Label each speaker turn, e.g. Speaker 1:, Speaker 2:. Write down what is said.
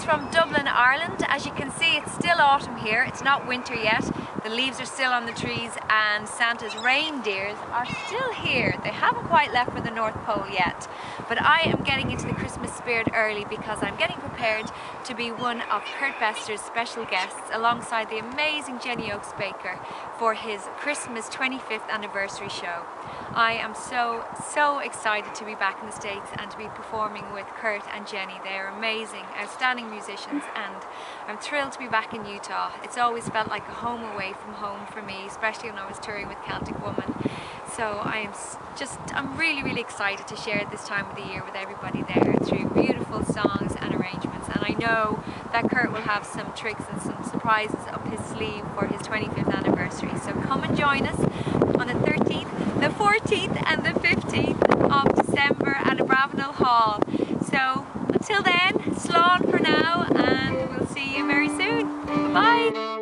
Speaker 1: Greetings from Dublin, Ireland. As you can see, it's still autumn here. It's not winter yet. The leaves are still on the trees and Santa's reindeers are still here. They haven't quite left for the North Pole yet. But I am getting into the Christmas spirit early because I'm getting prepared to be one of Kurt Bester's special guests alongside the amazing Jenny Oakes Baker for his Christmas 25th anniversary show. I am so excited to be back in the States and to be performing with Kurt and Jenny. They are amazing, outstanding musicians, and I'm thrilled to be back in Utah. It's always felt like a home away from home for me, especially when I was touring with Celtic Woman. So I'm really excited to share this time of the year with everybody there through beautiful songs and arrangements. And I know that Kurt will have some tricks and some surprises up his sleeve for his 25th anniversary. So come and join us on the 13th, the 14th and the 15th of December at Abravanel Hall. So until then, slán for now, and we'll see you very soon. Bye-bye.